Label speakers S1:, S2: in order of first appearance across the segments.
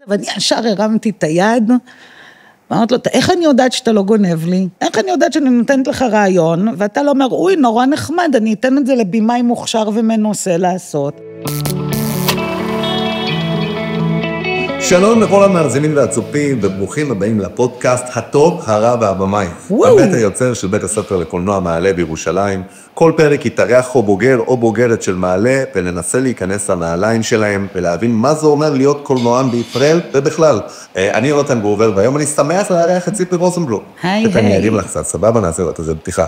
S1: ואני ישר הרמתי את היד, ואמרתי לו, איך אני יודעת שאתה לא גונב לי? איך אני יודעת שאני נותנת לך רעיון, ואתה לא אומר, אוי, נורא נחמד, אני אתן את זה לבימאי מוכשר ומנוסה לעשות.
S2: שלום לכל המאזינים והצופים, וברוכים הבאים לפודקאסט הטוב, הרע והבמאי. הבית היוצר של בית הספר לקולנוע מעלה בירושלים. כל פרק יתארח או בוגר או בוגרת של מעלה, וננסה להיכנס לנעליים שלהם, ולהבין מה זה אומר להיות קולנוען בישראל, ובכלל. אני יונתן גרובר, והיום אני שמח לארח את ציפי רוזנבלום.
S1: היי.
S2: אני ארים לך קצת, סבבה, נעשה את זה בדיחה.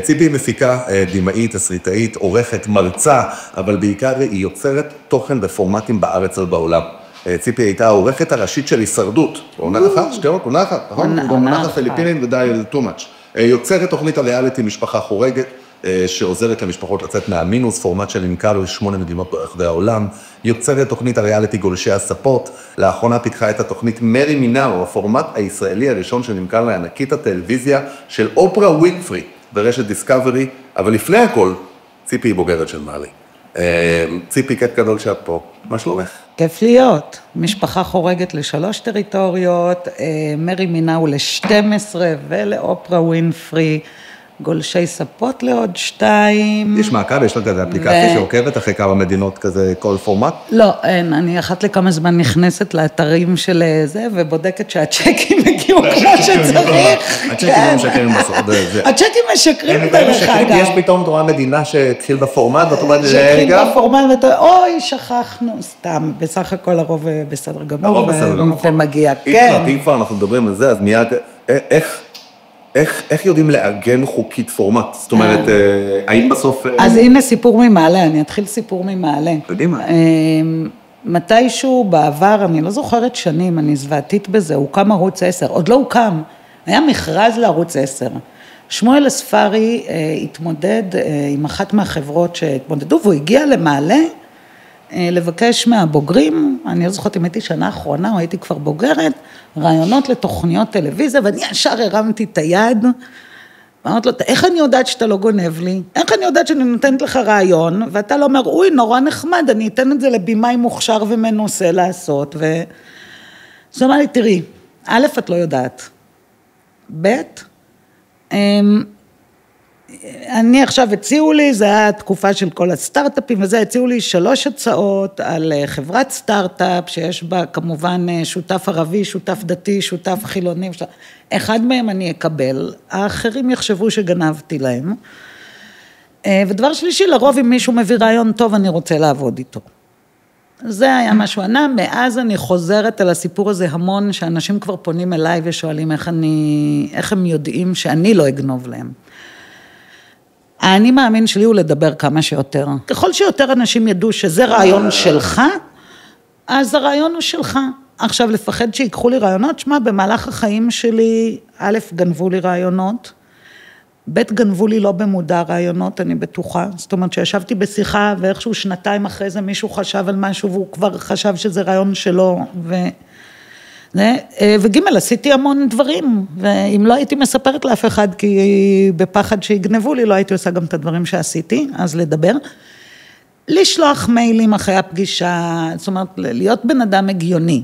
S2: ציפי מפיקה, דימאית, תסריטאית, עורכת, מרצה, אבל בעיקר היא יוצרת תוכן בפורמטים בארץ ובעולם. ציפי הייתה העורכת הראשית של הישרדות. עונה אחת, שתי עונה אחת, נכון? עונה אחת פיליפינית ודי too much. יוצרת תוכנית הריאליטי משפחה חורגת, שעוזרת למשפחות לצאת מהמינוס, פורמט שנמכר ל8 מדינות ברחבי העולם. יוצרת תוכנית הריאליטי גולשי הספות. לאחרונה פיתחה את התוכנית מרי מינאו, הפורמט הישראלי הראשון שנמכר לענקית הטלוויזיה של אופרה ווינפרי ברשת דיסקאברי. אבל לפני הכל, ציפי היא בוגרת של מעלה. ציפי, כיף גדול שאת פה. מה שלומך?
S1: כיף להיות. משפחה חורגת ל3 טריטוריות, מרי מינאו ל12 ולאופרה ווינפרי, גולשי ספות לעוד 2.
S2: יש מעקב, יש לך כזה אפליקציה שעוקבת אחרי כמה מדינות כזה, כל פורמט?
S1: לא, אין, אני אחת לכמה זמן נכנסת לאתרים של זה, ובודקת שהצ'קים הגיעו כמו שצריך.
S2: הצ'קים לא משקרים בסוף.
S1: הצ'קים משקרים דרך אגב.
S2: יש פתאום תורה מדינה שהתחיל בפורמט, ואת אומרת,
S1: שהתחיל בפורמט, אוי, שכחנו, סתם, בסך הכל הרוב בסדר גמור, ומגיע, כן.
S2: אם כבר אנחנו מדברים על זה, אז מיד, איך יודעים לארגן חוקית פורמט? זאת אומרת, האם בסוף...
S1: אז הנה סיפור ממעלה, אני אתחיל סיפור ממעלה.
S2: יודעים מה?
S1: מתישהו בעבר, אני לא זוכרת שנים, אני זוועתית בזה, הוקם ערוץ 10, עוד לא הוקם, היה מכרז לערוץ 10. שמואל הספרי התמודד עם אחת מהחברות שהתמודדו, והוא הגיע למעלה לבקש מהבוגרים, אני לא זוכרת אם הייתי שנה האחרונה או הייתי כבר בוגרת, רעיונות לתוכניות טלוויזיה, ואני ישר הרמתי את היד, ואמרתי לו, איך אני יודעת שאתה לא גונב לי? איך אני יודעת שאני נותנת לך רעיון, ואתה לא אומר, אוי, נורא נחמד, אני אתן את זה לבימאי מוכשר ומנוסה לעשות, זאת אומרת לי, תראי, א', את לא יודעת, ב', אני עכשיו הציעו לי, זה היה תקופה של כל הסטארט-אפים, וזה הציעו לי 3 הצעות על חברת סטארט-אפ, שיש בה כמובן שותף ערבי, שותף דתי, שותף חילוני, אחד מהם אני אקבל, האחרים יחשבו שגנבתי להם, ודבר שלישי, לרוב אם מישהו מביא רעיון טוב, אני רוצה לעבוד איתו. זה היה משהו ענה, מאז אני חוזרת על הסיפור הזה המון, שאנשים כבר פונים אליי ושואלים איך הם יודעים שאני לא אגנוב להם. אני מאמין שלי הוא לדבר כמה שיותר. ככל שיותר אנשים ידעו שזה רעיון שלך, אז הרעיון הוא שלך. עכשיו לפחד שיקחו לי רעיונות, שמה, במהלך החיים שלי, א', גנבו לי רעיונות, ב', גנבו לי לא במודע רעיונות, אני בטוחה. זאת אומרת שישבתי בשיחה, ואיכשהו 2 אחרי זה מישהו חשב על משהו, והוא כבר חשב שזה רעיון שלו, וג' עשיתי המון דברים, ואם לא הייתי מספרת לאף אחד, כי בפחד שיגנבו לי, לא הייתי עושה גם את הדברים שעשיתי, אז לדבר. לשלוח מיילים אחרי הפגישה, זאת אומרת, להיות בן אדם הגיוני.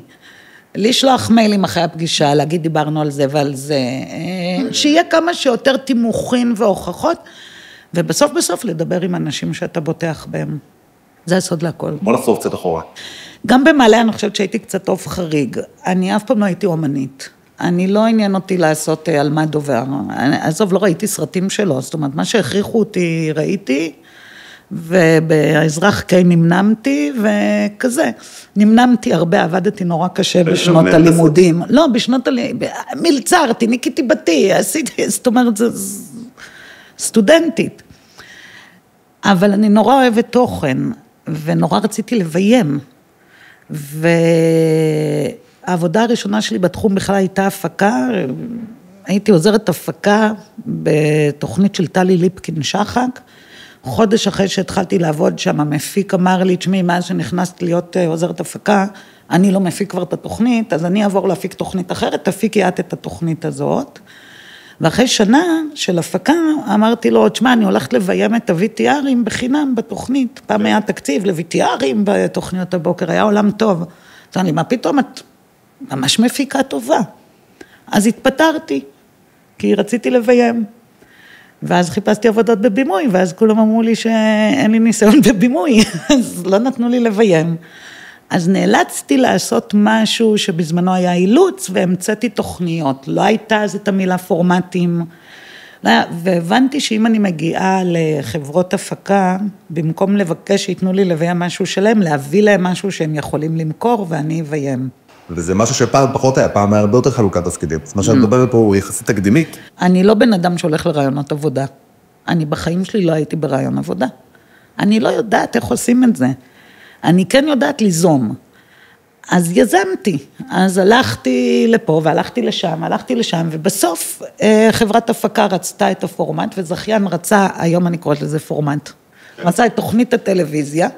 S1: לשלוח מיילים אחרי הפגישה, להגיד דיברנו על זה ועל זה, שיהיה כמה שיותר תימוכין והוכחות, ובסוף לדבר עם אנשים שאתה בוטח בהם. זה הסוד להכל.
S2: בוא נחזור קצת אחורה.
S1: גם במעלה אני חושבת שהייתי קצת טוב חריג, אני אף פעם לא הייתי אומנית, אני לא עניין אותי לעשות על מה דובר, עזוב, לא ראיתי סרטים שלו, זאת אומרת, מה שהכריחו אותי ראיתי, ובאזרח קיי נמנמתי, וכזה, נמנמתי הרבה, עבדתי נורא קשה בשנות הלימודים, לא, בשנות הלימודים, מלצרתי, ניקיתי בתי, עשיתי, זאת אומרת, זה סטודנטית, אבל אני נורא אוהבת תוכן, ונורא רציתי לביים, והעבודה הראשונה שלי בתחום בכלל הייתה הפקה, הייתי עוזרת הפקה בתוכנית של טלי ליפקין שחק, חודש אחרי שהתחלתי לעבוד שם, המפיק אמר לי, תשמעי, מאז שנכנסתי להיות עוזרת הפקה, אני לא מפיק כבר את התוכנית, אז אני אעבור להפיק תוכנית אחרת, תפיקי את התוכנית הזאת, ואחרי שנה של הפקה, אמרתי לו, תשמע, אני הולכת לביים את ה-VTRים בחינם בתוכנית, פעם היה תקציב ל-VTRים בתוכניות הבוקר, היה עולם טוב. אז אני, מה פתאום את ממש מפיקה טובה. אז התפטרתי, כי רציתי לביים. ואז חיפשתי עבודות בבימוי, ואז כולם אמרו לי שאין לי ניסיון בבימוי, אז לא נתנו לי לביים. אז נאלצתי לעשות משהו שבזמנו היה אילוץ, והמצאתי תוכניות. לא הייתה אז את המילה פורמטים, והבנתי שאם אני מגיעה לחברות הפקה, במקום לבקש שיתנו לי לביים משהו שלהם, להביא להם משהו שהם יכולים למכור, ואני אביים.
S2: וזה משהו שפעם פחות היה, פעם היה הרבה יותר חלוקת תפקידים. מה שאת מדברת פה הוא יחסית תקדימית.
S1: אני לא בן אדם שהולך לרעיונות עבודה. אני בחיים שלי לא הייתי ברעיון עבודה. אני לא יודעת איך עושים את זה. אני כן יודעת ליזום. אז יזמתי. אז הלכתי לפה והלכתי לשם, ובסוף חברת הפקה רצתה את הפורמט, וזכיין רצה, היום אני קוראת לזה פורמט, רצה את תוכנית הטלוויזיה,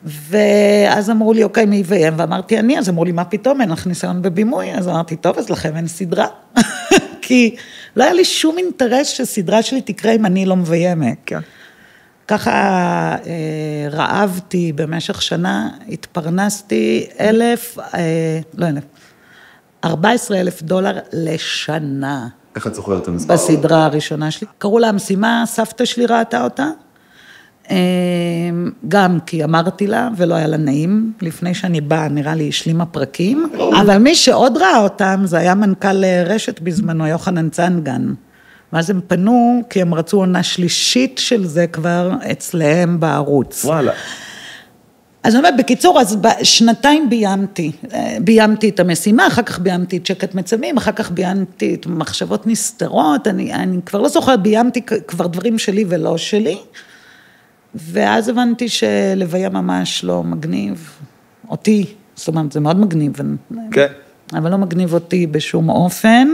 S1: ואז אמרו לי, אוקיי, מי יביים? ואמרתי, אני, אז אמרו לי, מה פתאום, אין לך ניסיון בבימוי? אז אמרתי, טוב, אז לכם אין סדרה. כי לא היה לי שום אינטרס שסדרה שלי תקרה אם אני לא מביימת. כן. ככה רעבתי במשך שנה, התפרנסתי 14,000 דולר לשנה.
S2: איך את זוכרת את המספר?
S1: בסדרה הראשונה שלי. קראו לה המשימה, סבתא שלי ראתה אותה. גם כי אמרתי לה, ולא היה לה נעים, לפני שאני באה, נראה לי, השלימה פרקים, אבל מי שעוד ראה אותם, זה היה מנכ"ל רשת בזמנו, יוחנן צנגן, ואז הם פנו, כי הם רצו עונה שלישית של זה כבר אצלהם בערוץ.
S2: וואלה.
S1: אז אני אומרת, בקיצור, אז שנתיים ביימתי את המשימה, אחר כך ביימתי את שקט מצמים, אחר כך ביימתי את מחשבות נסתרות, אני כבר לא זוכרת, ביימתי כבר דברים שלי ולא שלי, ואז הבנתי שלוויה ממש לא מגניב אותי, זאת אומרת, זה מאוד מגניב,
S2: כן.
S1: אבל לא מגניב אותי בשום אופן.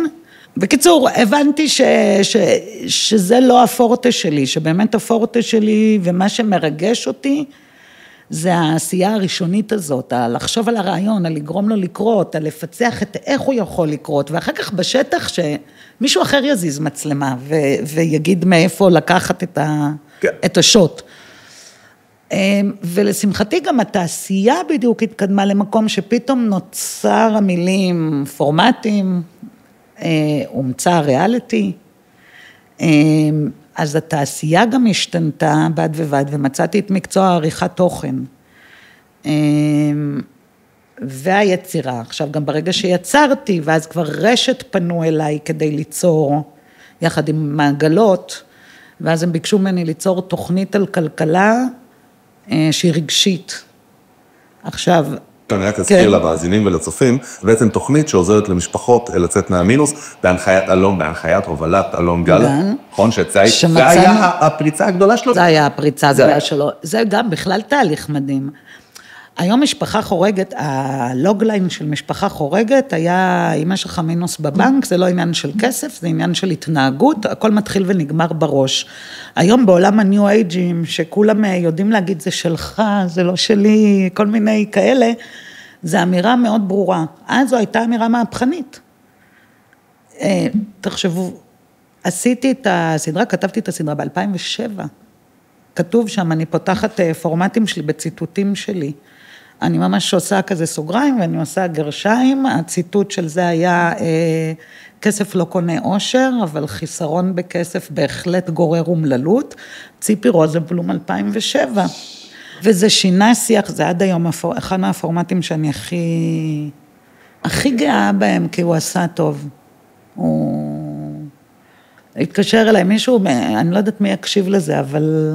S1: בקיצור, הבנתי שזה לא הפורטה שלי, שבאמת הפורטה שלי ומה שמרגש אותי, זה העשייה הראשונית הזאת, לחשוב על הרעיון, על לגרום לו לקרות, על לפצח את איך הוא יכול לקרות, ואחר כך בשטח שמישהו אחר יזיז מצלמה, ויגיד מאיפה לקחת את השוט. ולשמחתי גם התעשייה בדיוק התקדמה למקום שפתאום נוצר המילים פורמטים, הומצא הריאליטי, אז התעשייה גם השתנתה בד ובד, ומצאתי את מקצוע העריכת תוכן, והיצירה. עכשיו גם ברגע שיצרתי, ואז כבר רשת פנו אליי כדי ליצור, יחד עם מעגלות, ואז הם ביקשו ממני ליצור תוכנית על כלכלה, שהיא רגשית. עכשיו,
S2: אני רק אזכיר למאזינים ולצופים, בעצם תוכנית שעוזרת למשפחות לצאת מהמינוס, בהנחיית אלון, בהנחיית הובלת אלון גל, נכון? זה היה הפריצה הגדולה שלו?
S1: זה היה הפריצה הגדולה שלו, זה גם בכלל תהליך מדהים. היום משפחה חורגת, הלוגליין של משפחה חורגת, היה אם יש לך מינוס בבנק, זה לא עניין של כסף, זה עניין של התנהגות, הכל מתחיל ונגמר בראש. היום בעולם הניו אייג'ים, שכולם יודעים להגיד זה שלך, זה לא שלי, כל מיני כאלה, זה אמירה מאוד ברורה. אז זו הייתה אמירה מהפכנית. תחשבו, עשיתי את הסדרה, כתבתי את הסדרה ב-2007, כתוב שם, אני פותחת פורמטים שלי בציטוטים שלי, אני ממש עושה כזה סוגריים, ואני עושה גרשיים, הציטוט של זה היה, כסף לא קונה אושר, אבל חיסרון בכסף בהחלט גורר אומללות, ציפי רוזנבלום 2007, וזה שינה שיח, זה עד היום אחד מהפורמטים שאני הכי גאה בהם, כי הוא עשה טוב, הוא התקשר אליי מישהו, אני לא יודעת מי יקשיב לזה, אבל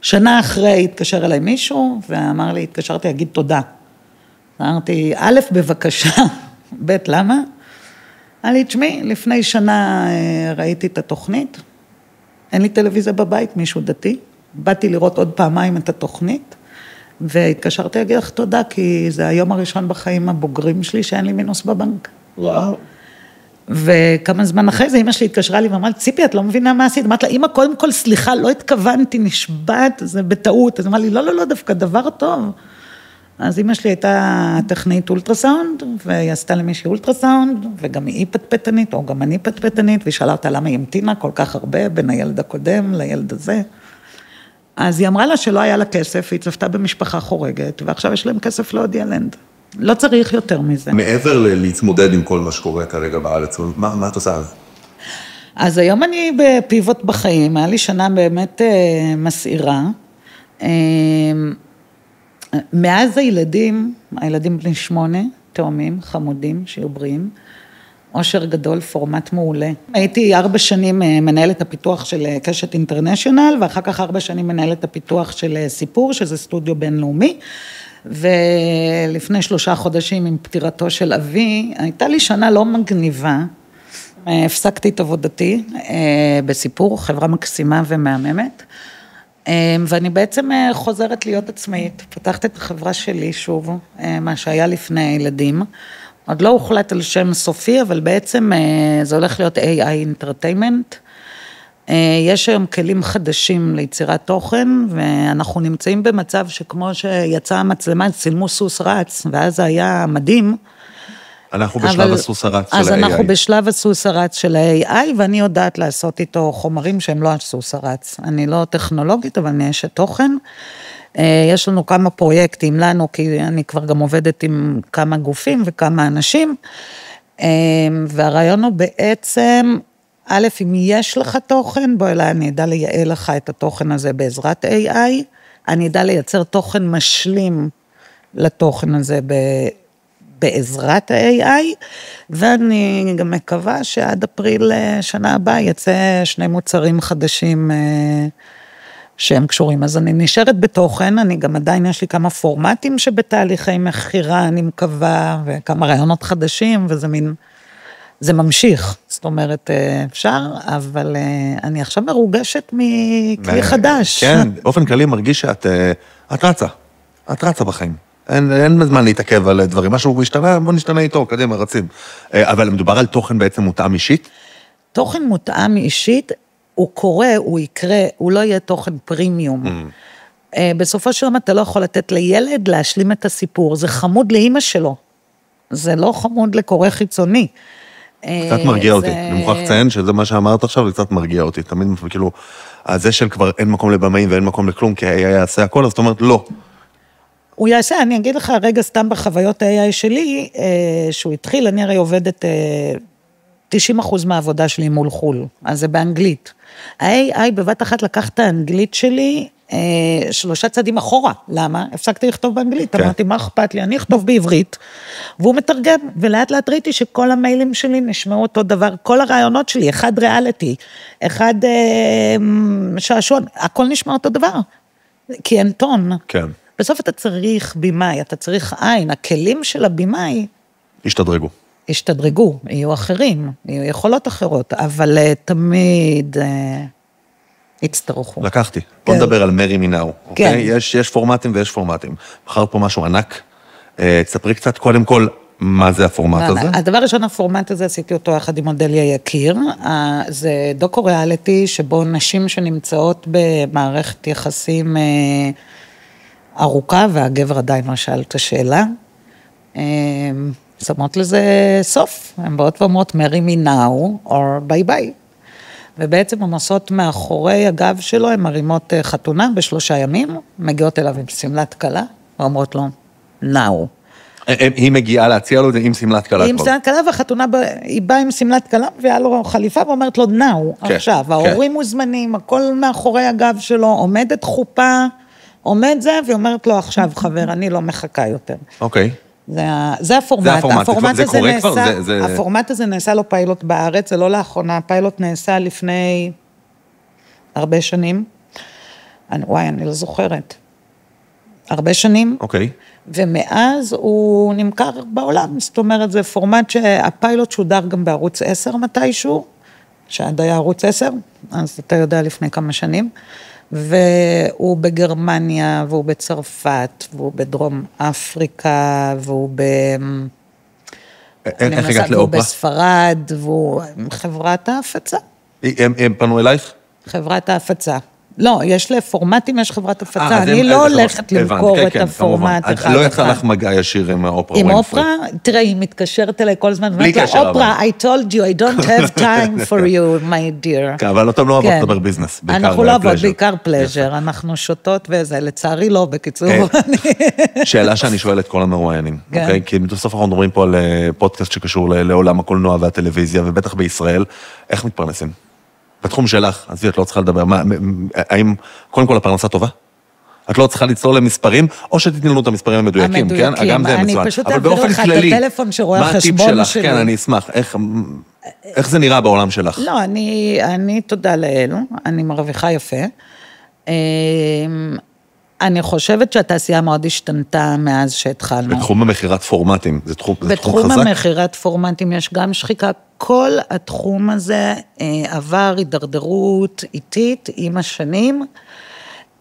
S1: שנה אחרי התקשר אליי מישהו, ואמר לי, התקשרתי להגיד תודה. אמרתי, א', בבקשה, ב', למה? אמר לי, תשמעי, לפני שנה ראיתי את התוכנית, אין לי טלוויזיה בבית, מישהו דתי, באתי לראות עוד פעמיים את התוכנית, והתקשרתי להגיד לך תודה, כי זה היום הראשון בחיים הבוגרים שלי, שאין לי מינוס בבנק.
S2: וואו.
S1: וכמה זמן אחרי זה, אמא שלי התקשרה לי ואמרה, ציפי, את לא מבינה מה עשית? אמרת לה, אמא, קודם כל, סליחה, לא התכוונתי, נשבעת, זה בטעות. אז אמרה לי, לא, דווקא דבר טוב. אז אמא שלי הייתה טכנית אולטרסאונד, והיא עשתה למישהי אולטרסאונד, וגם היא פטפטנית, או גם אני פטפטנית, והיא שאלה אותה למה היא המתינה כל כך הרבה, בין הילד הקודם לילד הזה. אז היא אמרה לה שלא היה לה כסף, היא צפתה במשפחה חורגת, ועכשיו יש להם כסף לעוד ילד. לא צריך יותר מזה.
S2: מעבר להתמודד עם כל מה שקורה כרגע בארץ, מה את עושה?
S1: אז היום אני בפיבוט בחיים, היה לי שנה באמת מסעירה. מאז הילדים בני 8, תאומים, חמודים, שיהיו בריאים, אושר גדול, פורמט מעולה. הייתי 4 שנים מנהלת הפיתוח של קשת אינטרנשיונל, ואחר כך 4 שנים מנהלת הפיתוח של סיפור, שזה סטודיו בינלאומי, ולפני 3 חודשים עם פטירתו של אבי, הייתה לי שנה לא מגניבה, הפסקתי את עבודתי בסיפור, חברה מקסימה ומהממת, ואני בעצם חוזרת להיות עצמאית, פתחת את החברה שלי שוב, מה שהיה לפני הילדים, עוד לא הוחלט על שם סופי, אבל בעצם זה הולך להיות AI Entertainment, יש היום כלים חדשים ליצירת תוכן, ואנחנו נמצאים במצב שכמו שיצאה המצלמה, צילמו סוס רץ, ואז זה היה מדהים,
S2: אנחנו בשלב הסוס הרץ של ה-AI.
S1: אז אנחנו בשלב הסוס הרץ של ה-AI, ואני יודעת לעשות איתו חומרים שהם לא הסוס הרץ. אני לא טכנולוגית, אבל אני אשת תוכן. יש לנו כמה פרויקטים לנו, כי אני כבר גם עובדת עם כמה גופים וכמה אנשים, והרעיון הוא בעצם, א', אם יש לך תוכן, בוא אליי, אני אדע לייעל לך את התוכן הזה בעזרת AI, אני אדע לייצר תוכן משלים לתוכן הזה בעזרת ה-AI, ואני גם מקווה שעד אפריל שנה הבאה יצא 2 מוצרים חדשים שהם קשורים. אז אני נשארת בתוכן, אני גם עדיין יש לי כמה פורמטים שבתהליכי מחירה, אני מקווה, וכמה רעיונות חדשים, וזה מין, זה ממשיך, זאת אומרת, אפשר, אבל אני עכשיו מרוגשת מכלי חדש.
S2: כן, באופן כללי מרגיש שאת רצה בחיים. אין זמן להתעכב על דברים, משהו משתנה, בוא נשתנה איתו, קדימה, רצים. אבל מדובר על תוכן בעצם מותאם אישית?
S1: תוכן מותאם אישית, הוא קורה, הוא יקרה, הוא לא יהיה תוכן פרימיום. בסופו של דבר אתה לא יכול לתת לילד להשלים את הסיפור, זה חמוד לאמא שלו, זה לא חמוד לקורא חיצוני.
S2: קצת מרגיע אותי, אני מוכרח לציין שזה מה שאמרת עכשיו, זה קצת מרגיע אותי, תמיד כאילו, זה של כבר אין מקום לבמאים ואין מקום לכלום, כי ה-AI יעשה הכל, אז זאת אומרת, לא.
S1: הוא יעשה, אני אגיד לך רגע סתם בחוויות ה-AI שלי, שהוא התחיל, אני הרי עובדת 90% מהעבודה שלי מול חול, אז זה באנגלית. ה-AI בבת אחת לקח את האנגלית שלי 3 צעדים אחורה, למה? הפסקתי לכתוב באנגלית, אמרתי מה אכפת לי, אני אכתוב בעברית, והוא מתרגם, ולאט לאט ראיתי שכל המיילים שלי נשמעו אותו דבר, כל הרעיונות שלי, אחד ריאליטי, אחד שעשועון, הכל נשמע אותו דבר, כי אין טון.
S2: כן.
S1: בסוף אתה צריך בימאי, אתה צריך עין, הכלים של הבימאי ישתדרגו, יהיו אחרים, יהיו יכולות אחרות, אבל תמיד יצטרכו.
S2: לקחתי, בוא נדבר על מרי מינאו, אוקיי? יש פורמטים ויש פורמטים. בחרת פה משהו ענק, תספרי קצת קודם כל מה זה הפורמט הזה.
S1: הדבר ראשון, הפורמט הזה עשיתי אותו יחד עם אודליה יקיר, זה דוקו-ריאליטי שבו נשים שנמצאות במערכת יחסים ארוכה, והגבר עדיין לא שאל את השאלה, שמות לזה סוף, הן באות ואומרות מרי מי נאו, או ביי ביי, ובעצם הן עושות מאחורי הגב שלו, הן מרימות חתונה ב3 ימים, מגיעות אליו עם סמלת קלה, ואומרות לו, נאו.
S2: היא מגיעה להציע לו את זה עם סמלת קלה.
S1: עם סמלת קלה, והחתונה, היא באה עם סמלת קלה, מביאה לו חליפה, ואומרת לו, נאו, עכשיו, ההורים מוזמנים, הכל מאחורי הגב שלו, עומדת חופה, עומד זה, והיא אומרת לו, עכשיו, חבר, אני לא מחכה יותר.
S2: אוקיי.
S1: זה הפורמט. הפורמט הזה נעשה לו פיילוט בארץ, זה לא לאחרונה, הפיילוט נעשה לפני הרבה שנים. וואי, אני לא זוכרת. הרבה שנים.
S2: אוקיי.
S1: ומאז הוא נמכר בעולם, זאת אומרת, זה פורמט שהפיילוט שודר גם בערוץ 10 מתישהו, שעד היה ערוץ 10, אז אתה יודע לפני כמה שנים, והוא בגרמניה, והוא בצרפת, והוא בדרום אפריקה, והוא
S2: איך הגעת לאופרה?
S1: והוא בספרד, והוא חברת ההפצה.
S2: הם פנו אלייך?
S1: חברת ההפצה. לא, יש לפורמטים, יש חברת הפצה, אני לא הולכת למכור את הפורמט אחד.
S2: לא יצא לך מגע ישיר עם אופרה
S1: עם
S2: ווינפרי.
S1: אופרה, תראה, היא מתקשרת אליי כל הזמן,
S2: בלי קשר אבל.
S1: אופרה, I told you, I don't have time for you, my dear.
S2: כן, אבל אתם לא אוהבות לדבר ביזנס, בעיקר
S1: אנחנו לא אוהבות, בעיקר פלז'ר, אנחנו שותות וזה, לצערי לא, בקיצור.
S2: שאלה שאני שואל את כל המרואיינים, אוקיי? כי בסוף אנחנו מדברים פה על פודקאסט שקשור לעולם הקולנוע והטלוויזיה, ובטח בישראל, איך מתפרנסים? בתחום שלך, אז את לא צריכה לדבר, האם קודם כל הפרנסה טובה? את לא צריכה לצלול למספרים, או שתתני לנו את המספרים המדויקים, כן? גם זה מצוין.
S1: אני פשוט אעביר לך את הטלפון שרואה החשבון שלי.
S2: כן, אני אשמח. איך זה נראה בעולם שלך?
S1: לא, אני תודה לאלו, אני מרוויחה יפה. אני חושבת שהתעשייה מאוד השתנתה מאז שהתחלנו.
S2: בתחום המחירת פורמטים, זה תחום חזק?
S1: בתחום המחירת פורמטים יש גם שחיקה. כל התחום הזה עבר הידרדרות איטית עם השנים.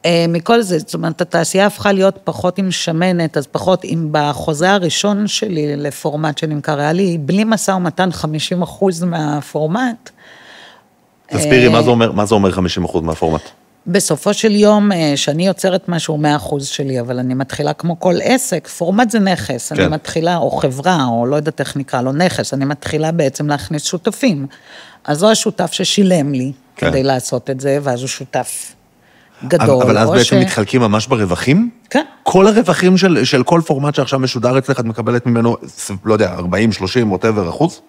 S1: מכל זה, זאת אומרת, התעשייה הפכה להיות פחות עם שמנת, אז פחות אם בחוזה הראשון שלי לפורמט שנמכר, היה לי בלי משא ומתן 50% מהפורמט.
S2: תסבירי, מה זה אומר 50% מהפורמט?
S1: בסופו של יום, שאני יוצרת משהו 100% שלי, אבל אני מתחילה כמו כל עסק, פורמט זה נכס, אני מתחילה, או חברה, או לא יודעת איך נקרא לו, נכס, אני מתחילה בעצם להכניס שותפים. אז זו השותף ששילם לי, כדי לעשות את זה, ואז הוא שותף גדול.
S2: אבל אז בעצם מתחלקים ממש ברווחים?
S1: כן.
S2: כל הרווחים של כל פורמט שעכשיו משודר אצלך, את מקבלת ממנו, לא יודע, 40, 30, whatever אחוז?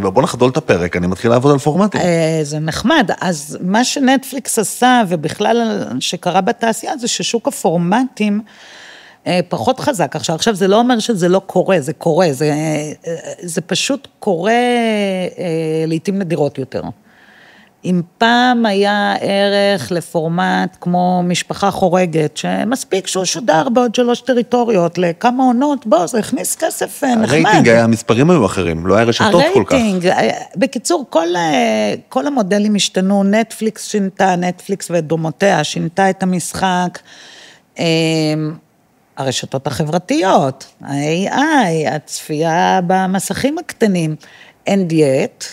S2: בוא נחדול את הפרק, אני מתחיל לעבוד על פורמטים.
S1: זה נחמד, אז מה שנטפליקס עשה, ובכלל שקרה בתעשייה, זה ששוק הפורמטים פחות חזק. עכשיו זה לא אומר שזה לא קורה, זה קורה, זה פשוט קורה לעתים נדירות יותר. אם פעם היה ערך לפורמט כמו משפחה חורגת, שמספיק שהוא שודר בעוד 3 טריטוריות, לכמה עונות, בוא, זה הכניס כסף נחמד.
S2: הרייטינג, המספרים היו אחרים, לא היה רשתות כל כך.
S1: הרייטינג, בקיצור, כל המודלים השתנו, נטפליקס שינתה, נטפליקס ודומותיה, שינתה את המשחק, הרשתות החברתיות, ה-AI, הצפייה במסכים הקטנים, and yet,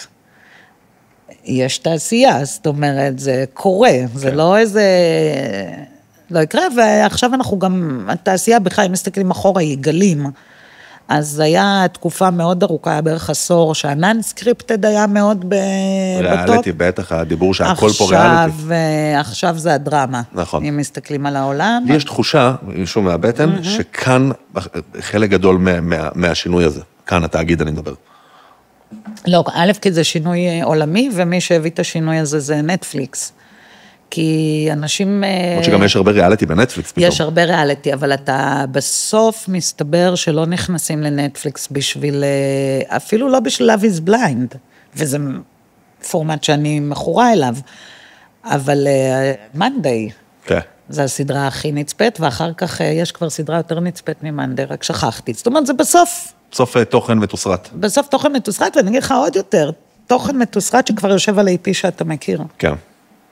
S1: יש תעשייה, זאת אומרת, זה קורה, זה לא איזה, לא יקרה, ועכשיו אנחנו גם, התעשייה בכלל, אם מסתכלים אחורה, היא גלים, אז היה תקופה מאוד ארוכה, היה בערך עשור, שהנאנסקריפטד היה מאוד בטופ.
S2: ריאליטי, בטח, הדיבור שהכל פה ריאליטי.
S1: עכשיו זה הדרמה.
S2: נכון.
S1: אם מסתכלים על העולם.
S2: לי יש תחושה, משום מהבטן, שכאן חלק גדול מהשינוי הזה, כאן התאגיד אני מדבר.
S1: לא, א', כי זה שינוי עולמי, ומי שהביא את השינוי הזה זה נטפליקס. כי אנשים...
S2: עוד שגם יש הרבה ריאליטי בנטפליקס פתאום.
S1: יש הרבה ריאליטי, אבל אתה בסוף מסתבר שלא נכנסים לנטפליקס בשביל, אפילו לא בשביל Love is Blind, וזה פורמט שאני מכורה אליו, אבל Monday,
S2: כן.
S1: זה הסדרה הכי נצפת, ואחר כך יש כבר סדרה יותר נצפת ממנדי, רק שכחתי. זאת אומרת, זה בסוף...
S2: בסוף תוכן מתוסרט.
S1: בסוף תוכן מתוסרט, ואני אגיד לך עוד יותר, תוכן מתוסרט שכבר יושב על IP שאתה מכיר.
S2: כן,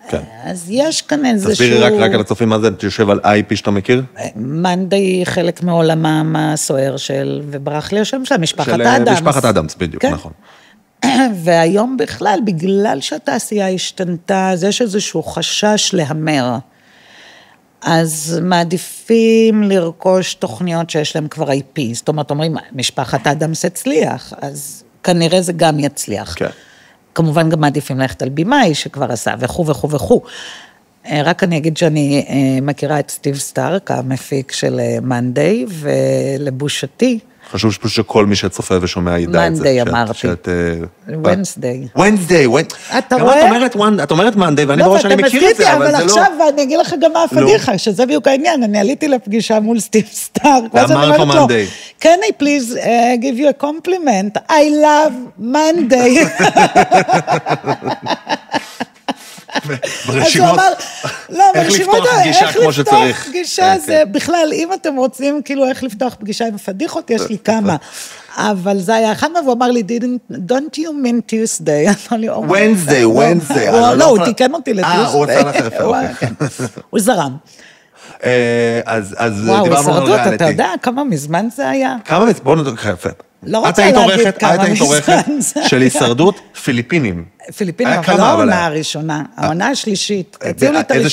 S2: כן.
S1: אז יש כאן איזשהו...
S2: תסבירי רק על הצופים מה זה, יושב על IP שאתה מכיר?
S1: מנדי חלק מעולמם הסוער של, וברח לי השם של משפחת אדמס.
S2: משפחת אדמס, בדיוק, נכון.
S1: והיום בכלל, בגלל שהתעשייה השתנתה, אז יש איזשהו חשש להמר. אז מעדיפים לרכוש תוכניות שיש להם כבר IP, זאת אומרת, אומרים, משפחת אדמס הצליח, אז כנראה זה גם יצליח.
S2: כן.
S1: כמובן גם מעדיפים ללכת על בימאי שכבר עשה, וכו'. רק אני אגיד שאני מכירה את סטיב סטארק, המפיק של מנדי, ולבושתי,
S2: חשוב שכל מי שצופה ושומע ידע את זה.
S1: מנדי אמרתי.
S2: Wednesday.
S1: אתה רואה?
S2: את אומרת מנדי, ואני בראש שאני מכיר את זה, אבל זה לא...
S1: עכשיו אני אגיד לך גם מה הפדיחה, שזה בדיוק העניין, אני עליתי לפגישה מול סטיב סטארק,
S2: ואמרת לו מנדי.
S1: Can I please give you a compliment? I love Monday.
S2: ברשימות, איך לפתוח פגישה כמו שצריך. איך לפתוח
S1: פגישה זה, בכלל, אם אתם רוצים, כאילו, איך לפתוח פגישה עם פדיחות, יש לי כמה. אבל זה היה אחד, והוא אמר לי, don't you mean Tuesday?
S2: Wednesday.
S1: לא, הוא תיקן אותי לטיוסדיי.
S2: הוא עושה לך יפה.
S1: הוא זרם.
S2: אז
S1: וואו, הישרדות, אתה יודע כמה מזמן זה היה?
S2: בואו נדבר יפה.
S1: לא רוצה להגיד כמה
S3: היית עורכת של הישרדות פיליפינים.
S1: פיליפינים, אבל לא העונה הראשונה, העונה השלישית.
S3: איזה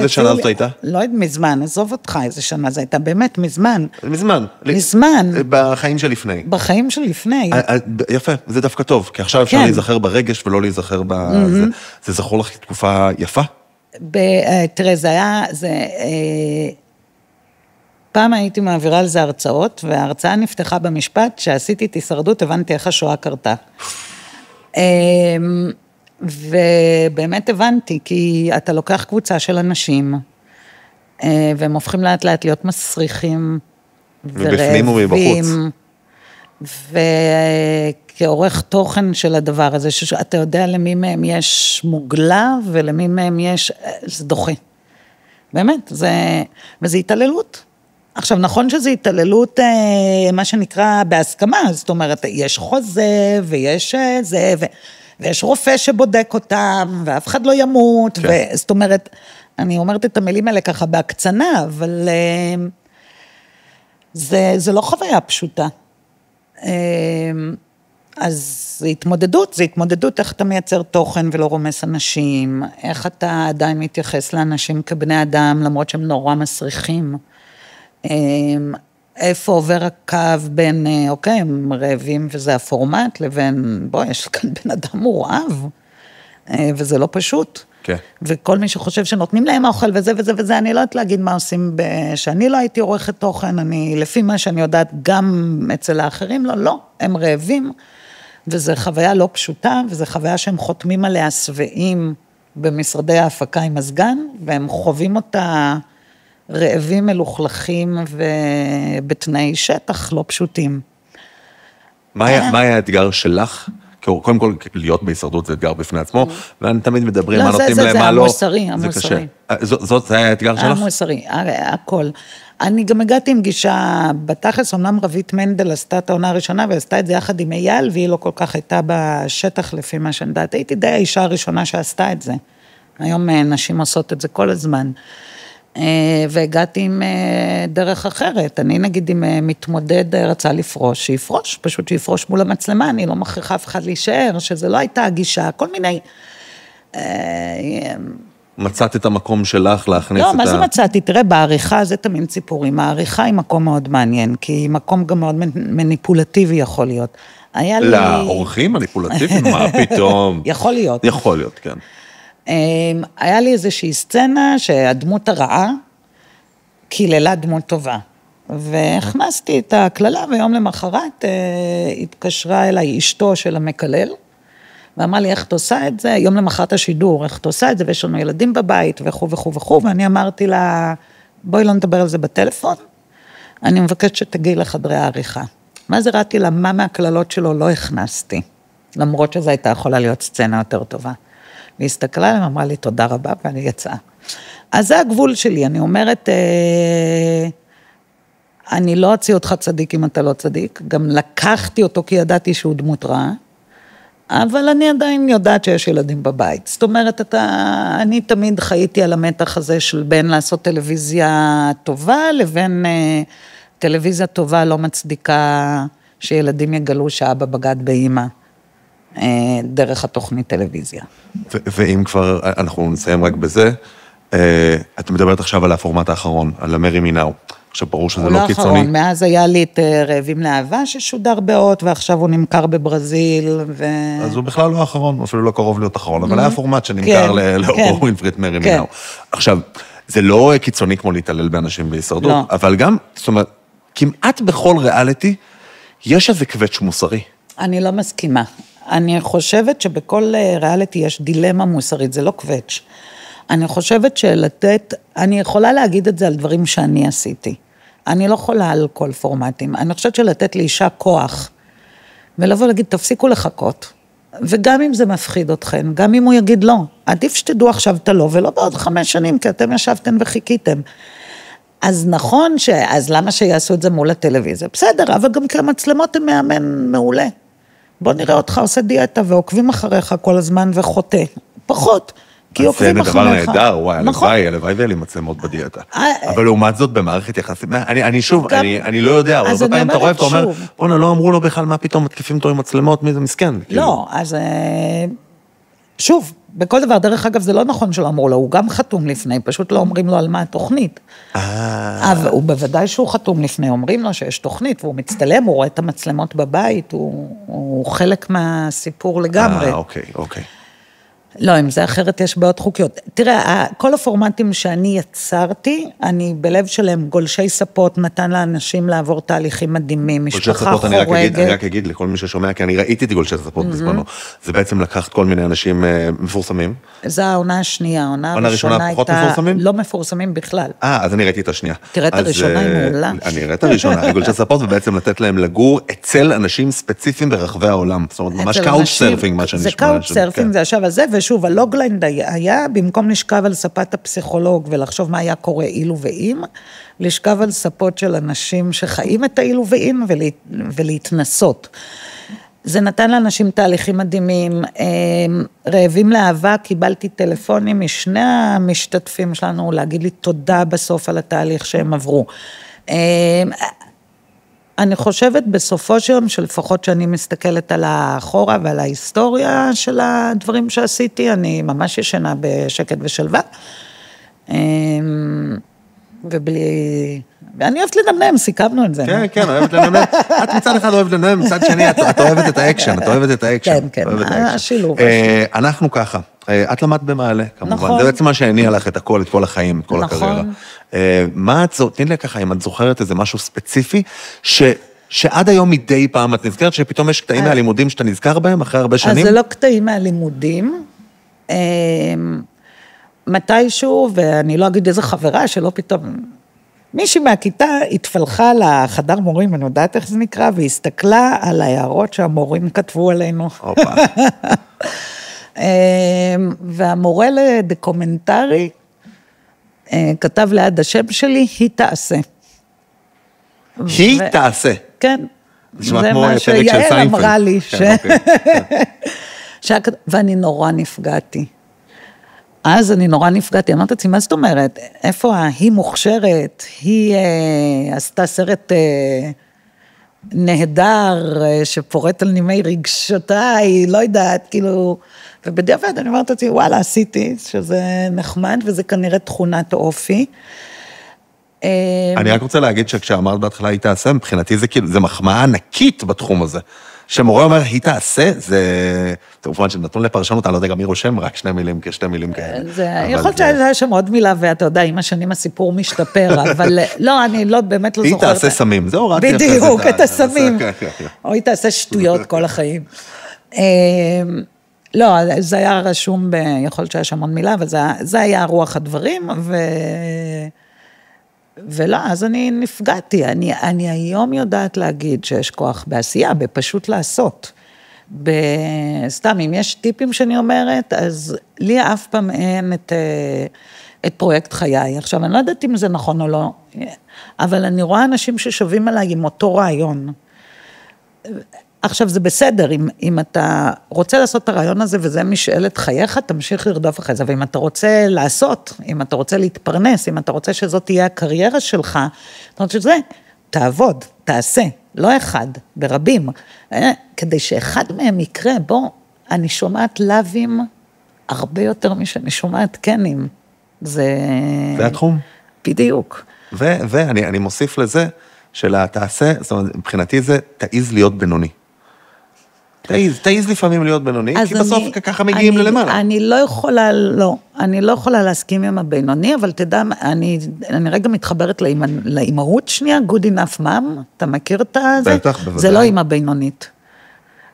S3: שנה זאת הייתה?
S1: לא מזמן, עזוב אותך איזה שנה, זה הייתה באמת מזמן.
S3: מזמן. בחיים שלפני.
S1: בחיים שלפני.
S3: יפה, זה דווקא טוב, כי עכשיו אפשר להיזכר ברגש ולא להיזכר זה זכור לך תקופה יפה?
S1: תראה, פעם הייתי מעבירה על זה הרצאות, וההרצאה נפתחה במשפט, שעשיתי את הישרדות, הבנתי איך השואה קרתה. ובאמת הבנתי, כי אתה לוקח קבוצה של אנשים, והם הופכים לאט לאט להיות מסריחים,
S3: מבפנים ומבחוץ.
S1: וכעורך תוכן של הדבר הזה, שאתה יודע למי מהם יש מוגלה, ולמי מהם יש, זה דוחה. באמת, וזה התעללות. עכשיו, נכון שזו התעללות, מה שנקרא, בהסכמה, זאת אומרת, יש חוזה, ויש זה, ויש רופא שבודק אותם, ואף אחד לא ימות, זאת אומרת, אני אומרת את המילים האלה ככה בהקצנה, אבל זה לא חוויה פשוטה. אז זה התמודדות איך אתה מייצר תוכן ולא רומס אנשים, איך אתה עדיין מתייחס לאנשים כבני אדם, למרות שהם נורא מסריחים, איפה עובר הקו בין, אוקיי, הם רעבים וזה הפורמט, לבין, יש כאן בן אדם מורעב, וזה לא פשוט.
S3: כן.
S1: וכל מי שחושב שנותנים להם אוכל וזה וזה וזה, אני לא יודעת להגיד מה עושים, שאני לא הייתי עורכת תוכן, לפי מה שאני יודעת גם אצל האחרים, לא, הם רעבים, וזו חוויה לא פשוטה, וזו חוויה שהם חותמים עליה שבעים במשרדי ההפקה עם הסגן, והם חווים אותה רעבים מלוכלכים ובתנאי שטח לא פשוטים.
S3: מה היה האתגר שלך? קודם כל, להיות בהישרדות זה אתגר בפני עצמו, ואני תמיד מדברים מה נותנים להם, מה לא.
S1: זה המוסרי.
S3: זה היה האתגר שלך?
S1: המוסרי, הכל. אני גם הגעתי עם גישה, בתכלס, אמנם רבית מנדל עשתה את העונה הראשונה, ועשתה את זה יחד עם אייל, והיא לא כל כך הייתה בשטח לפי מה שאני יודעת. הייתי די האישה הראשונה שעשתה את זה. היום נשים עושות את זה כל הזמן. והגעתי עם דרך אחרת, אני נגיד אם מתמודד רצה לפרוש, שיפרוש, פשוט שיפרוש מול המצלמה, אני לא מכריחה אף אחד להישאר, שזה לא הייתה הגישה, כל מיני...
S3: מצאת את המקום שלך להכניס
S1: לא, מה זה מצאתי? תראה, בעריכה זה תמיד ציפורים, העריכה היא מקום מאוד מעניין, כי היא מקום גם מאוד מניפולטיבי יכול להיות.
S3: לאורחים מניפולטיביים, מה פתאום?
S1: יכול להיות.
S3: יכול להיות, כן.
S1: היה לי איזושהי סצנה שהדמות הרעה קיללה דמות טובה, והכנסתי את הכללה, ויום למחרת התקשרה אליי אשתו של המקלל, ואמרה לי, איך את עושה את זה? יום למחרת השידור, איך את עושה את זה? ויש לנו ילדים בבית, וכו' וכו' וכו', ואני אמרתי לה, בואי לא נדבר על זה בטלפון, אני מבקשת שתגיעי לחדרי העריכה. מה זה ראיתי לה, מה מהכללות שלו לא הכנסתי, למרות שזו הייתה יכולה להיות סצנה יותר טובה. והיא הסתכלה עליהם, אמרה לי, תודה רבה, ואני יצאה. אז זה הגבול שלי, אני אומרת, אני לא אציא אותך צדיק אם אתה לא צדיק, גם לקחתי אותו כי ידעתי שהוא דמות רעה, אבל אני עדיין יודעת שיש ילדים בבית. זאת אומרת, אני תמיד חייתי על המתח הזה של בין לעשות טלוויזיה טובה, לבין טלוויזיה טובה לא מצדיקה שילדים יגלו שאבא בגד באמא. דרך התוכנית טלוויזיה.
S3: ואם כבר, אנחנו נסיים רק בזה, את מדברת עכשיו על הפורמט האחרון, על המרי מינאו. עכשיו ברור שזה לא קיצוני. האחרון,
S1: מאז היה לי את רעבים לאהבה ששודר באות, ועכשיו הוא נמכר בברזיל.
S3: אז הוא בכלל לא האחרון, אפילו לא קרוב להיות אחרון, אבל היה פורמט שנמכר לאור ווינפריד מרי מינאו. עכשיו, זה לא קיצוני כמו להתעלל באנשים בהישרדות, אבל גם, זאת אומרת, כמעט בכל ריאליטי, יש איזה קווץ' מוסרי.
S1: אני לא מסכימה. אני חושבת שבכל ריאליטי יש דילמה מוסרית, זה לא קווץ'. אני חושבת אני יכולה להגיד את זה על דברים שאני עשיתי. אני לא יכולה על כל פורמטים. אני חושבת שלתת לאישה כוח, ולבוא להגיד, תפסיקו לחכות. וגם אם זה מפחיד אתכם, גם אם הוא יגיד לא, עדיף שתדעו עכשיו את הלא, ולא בעוד 5 שנים, כי אתם ישבתם וחיכיתם. אז נכון אז למה שיעשו את זה מול הטלוויזיה? בסדר, אבל גם כי המצלמות הן מאמן מעולה. בוא נראה אותך עושה דיאטה ועוקבים אחריך כל הזמן וחוטא. פחות. כי עוקבים אחריך.
S3: זה דבר נהדר, וואי, הלוואי ואלי מצלמות בדיאטה. אבל לעומת זאת, במערכת יחסים, אני לא יודע, אבל הרבה פעמים אתה רואה, אתה אומר, בוא'נה, לא אמרו לו בכלל מה פתאום מתקיפים אותו עם מצלמות, מי זה מסכן?
S1: לא, אז שוב, בכל דבר, דרך אגב, זה לא נכון שלא אמרו לו, הוא גם חתום לפני, פשוט לא אומרים לו על מה התוכנית. אבל הוא בוודאי שהוא חתום לפני, אומרים לו שיש תוכנית, והוא מצטלם, הוא רואה את המצלמות בבית, הוא חלק מהסיפור לגמרי.
S3: אוקיי.
S1: לא, אם זה אחרת יש בעיות חוקיות. תראה, כל הפורמטים שאני יצרתי, אני בלב שלהם גולשי ספות, נתן לאנשים לעבור תהליכים מדהימים, משפחה חורגת.
S3: אני רק אגיד לכל מי ששומע, כי אני ראיתי את גולשי ספות בזמנו, זה בעצם לקחת כל מיני אנשים מפורסמים.
S1: זה העונה השנייה, העונה הראשונה הייתה לא מפורסמים בכלל.
S3: אז אני ראיתי את השנייה.
S1: תראה את הראשונה, היא מעולה.
S3: אני ראיתי את הראשונה, גולשי ספות, ובעצם לתת להם לגור אצל אנשים ספציפיים ברחבי העולם. זאת אומרת, ממש קאוץ' סרפינג, מה שאני
S1: זה קאוץ' סרפינג, זה ישב על זה, ושוב, הלוגליין היה, במקום לשכב על ספת הפסיכולוג ולחשוב מה היה קורה אילו ואם, לשכב על ספות של אנשים שחיים את האילו ואם ולהתנסות. זה נתן לאנשים תהליכים מדהימים, רעבים לאהבה, קיבלתי טלפונים משני המשתתפים שלנו, להגיד לי תודה בסוף על התהליך שהם עברו. אני חושבת בסופו של יום, שלפחות שאני מסתכלת על האחורה ועל ההיסטוריה של הדברים שעשיתי, אני ממש ישנה בשקט ושלווה. ואני אוהבת לנמנם, סיכמנו את זה.
S3: כן, אוהבת לנמנם. את מצד אחד אוהבת לנמנם, מצד שני, את אוהבת את האקשן,
S1: כן, השילוב.
S3: אנחנו ככה, את למדת במעלה, כמובן. זה בעצם מה שהניע לך את הכל, את כל החיים, את כל הקריירה. מה את תני לי ככה, אם את זוכרת איזה משהו ספציפי, שעד היום מדי פעם את נזכרת, שפתאום יש קטעים מהלימודים שאתה נזכר בהם אחרי הרבה שנים?
S1: אז זה לא קטעים מהלימודים, מתישהו, ואני לא אגיד איזה חברה, שלא פתאום, מישהי מהכיתה התפלחה לחדר מורים, אני יודעת איך זה נקרא, והסתכלה על ההערות שהמורים כתבו עלינו. והמורה לדוקומנטרי, כתב ליד השם שלי, היא תעשה.
S3: היא תעשה?
S1: כן. זה מה שיעל אמרה לי. ואני נורא נפגעתי. אז אני נורא נפגעתי, אמרת לעצמי, מה זאת אומרת? איפה היא מוכשרת? היא עשתה סרט נהדר, שפורט על נימי רגשותיי, לא יודעת, כאילו, ובדיעבד אני אומרת לעצמי, וואלה, עשיתי, שזה נחמד, וזה כנראה תכונת אופי.
S3: אני רק רוצה להגיד שכשאמרת בהתחלה היא תעשה, מבחינתי זה כאילו, זה מחמאה ענקית בתחום הזה. שמורה אומר, היא תעשה, זה כמובן שנתון לפרשנות, אני לא יודע גם מי רושם, רק שני מילים כאלה.
S1: יכול להיות שהיה שם עוד מילה, ואתה יודע, עם השנים הסיפור משתפר, אבל לא, אני לא, באמת לא זוכרת.
S3: היא תעשה סמים, זה הורדתי.
S1: בדיוק, את הסמים. או היא תעשה שטויות כל החיים. לא, זה היה רשום, יכול להיות שהיה שם עוד מילה, אבל זה היה רוח הדברים, ולא, אז אני נפגעתי, אני היום יודעת להגיד שיש כוח בעשייה, בפשוט לעשות. סתם, אם יש טיפים שאני אומרת, אז לי אף פעם אין את פרויקט חיי. עכשיו, אני לא יודעת אם זה נכון או לא, אבל אני רואה אנשים ששווים עליי עם אותו רעיון. עכשיו, זה בסדר, אם אתה רוצה לעשות את הרעיון הזה, וזה משאלת חייך, תמשיך לרדוף אחרי זה, ואם אתה רוצה לעשות, אם אתה רוצה להתפרנס, אם אתה רוצה שזאת תהיה הקריירה שלך, אתה רוצה שזה, תעבוד, תעשה, לא אחד, ברבים, כדי שאחד מהם יקרה, בוא, אני שומעת לווים הרבה יותר משאני שומעת קנים, זה
S3: התחום.
S1: בדיוק.
S3: ואני מוסיף לזה, תעשה, זאת אומרת, מבחינתי זה, תעיז להיות בינוני. תעיז לפעמים להיות בינוני, כי בסוף ככה מגיעים ללמעלה.
S1: אני לא יכולה להסכים עם הבינוני, אבל תדע, אני רגע מתחברת לאימהות שנייה, good enough mom, אתה מכיר את זה?
S3: בטח, בוודאי.
S1: זה לא אימא בינונית.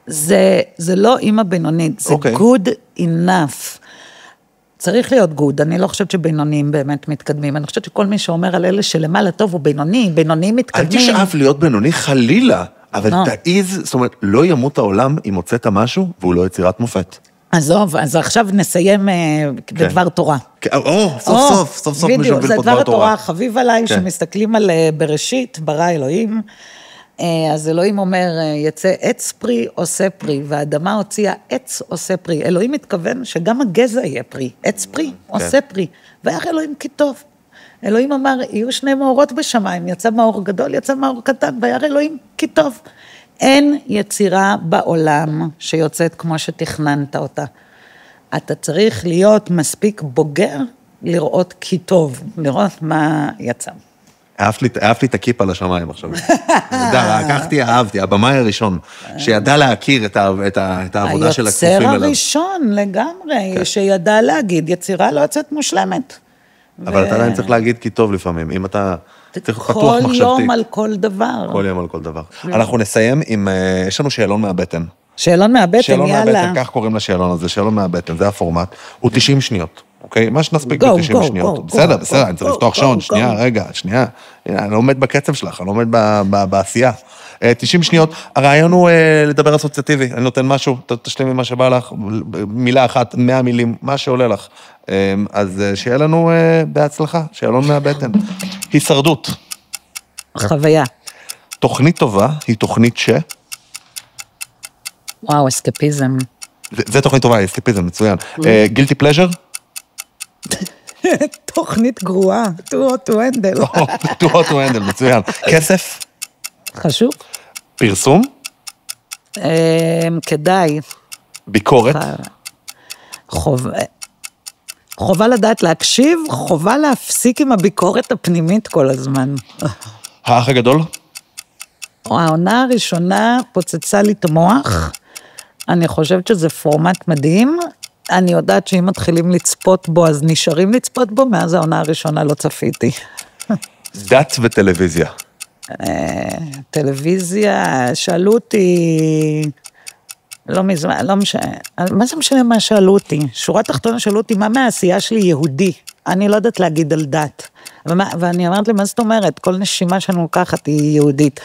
S1: זה לא אימא בינונית, זה good enough. צריך להיות good, אני לא חושבת שבינוניים באמת מתקדמים, אני חושבת שכל מי שאומר על אלה שלמעלה טוב הוא בינוני, בינוניים מתקדמים.
S3: אל תשאף להיות בינוני חלילה, אבל תעיז, זאת אומרת, לא ימות העולם אם הוצאת משהו, והוא לא יצירת מופת.
S1: עזוב, אז עכשיו נסיים בדבר תורה.
S3: סוף
S1: בדיוק, זה דבר התורה חביב עליי, שמסתכלים על בראשית, ברא אלוהים, אז אלוהים אומר, יצא עץ פרי עושה פרי, והאדמה הוציאה עץ עושה פרי. אלוהים מתכוון שגם הגזע יהיה פרי, עץ פרי עושה פרי, והיה אלוהים כי טוב. אלוהים אמר, יהיו 2 מאורות בשמיים, יצא מאור גדול, יצא מאור קטן, והיה אלוהים כי טוב. אין יצירה בעולם שיוצאת כמו שתכננת אותה. אתה צריך להיות מספיק בוגר, לראות כי טוב, לראות מה יצא.
S3: אהבתי את הכיפ על השמיים עכשיו. אהבתי, הבמאי הראשון, שידע להכיר את העבודה של הכפופים אליו.
S1: היוצר הראשון לגמרי, שידע להגיד, יצירה לא יוצאת מושלמת.
S3: אבל אתה עדיין צריך להגיד כי טוב לפעמים, אם אתה צריך פתוח מחשבתי.
S1: כל יום על כל דבר.
S3: כל יום על כל דבר. אנחנו נסיים עם, יש לנו שאלון מהבטן.
S1: שאלון מהבטן, יאללה.
S3: שאלון מהבטן, כך קוראים לשאלון הזה, שאלון מהבטן, זה הפורמט. הוא 90 שניות. אוקיי? מה שנספיק ב-90 שניות. בסדר, אני צריך לפתוח שעון, שנייה. אני לא עומד בקצב שלך, אני לא עומד בעשייה. 90 שניות, הרעיון הוא לדבר אסוציאטיבי, אני נותן משהו, תשלימי מה שבא לך, מילה אחת, 100 מילים, מה שעולה לך. אז שיהיה לנו בהצלחה, שאלון מהבטן. הישרדות.
S1: חוויה.
S3: תוכנית טובה היא תוכנית
S1: וואו, אסקפיזם.
S3: זה תוכנית טובה, אסקפיזם, מצוין. גילטי פלז'ר?
S1: תוכנית גרועה, too hot to handle.
S3: too hot to handle, מצוין. כסף?
S1: חשוב.
S3: פרסום?
S1: כדאי.
S3: ביקורת?
S1: חובה לדעת להקשיב, חובה להפסיק עם הביקורת הפנימית כל הזמן.
S3: האח הגדול?
S1: העונה הראשונה פוצצה לי את המוח, אני חושבת שזה פורמט מדהים, אני יודעת שאם מתחילים לצפות בו, אז נשארים לצפות בו, מאז העונה הראשונה לא צפיתי.
S3: דת וטלוויזיה.
S1: טלוויזיה, שאלו אותי, לא מזמן, לא משנה, מה זה משנה מה שאלו אותי? שורה תחתונה שאלו אותי, מה מהעשייה שלי יהודי? אני לא יודעת להגיד על דת. ואני אמרת לי, מה זאת אומרת? כל נשימה שאני לוקחת היא יהודית.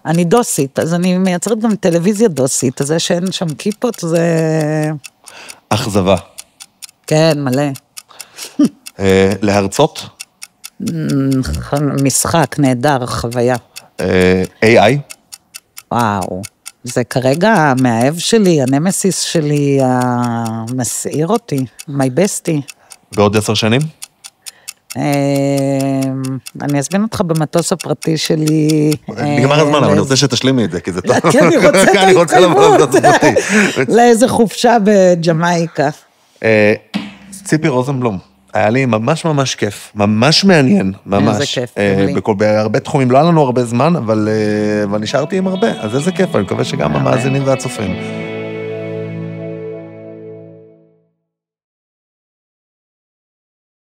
S1: אני דוסית, אז אני מייצרת גם טלוויזיה דוסית, אז זה שאין שם כיפות, זה...
S3: אכזבה.
S1: כן, מלא.
S3: להרצות?
S1: משחק, נהדר, חוויה.
S3: AI?
S1: וואו, זה כרגע המאהב שלי, הנמסיס שלי, המסעיר אותי, my bestie.
S3: בעוד 10 שנים?
S1: אני אזמין אותך במטוס הפרטי שלי.
S3: נגמר הזמן, אבל אני רוצה שתשלימי את זה, כי זה טוב.
S1: כן, אני רוצה את ההתחייבות. לאיזה חופשה בג'מייקה.
S3: ציפי רוזנבלום, היה לי ממש ממש כיף, ממש מעניין, ממש.
S1: איזה כיף,
S3: בהרבה תחומים, לא היה לנו הרבה זמן, אבל נשארתי עם הרבה, אז איזה כיף, אני מקווה שגם המאזינים והצופים.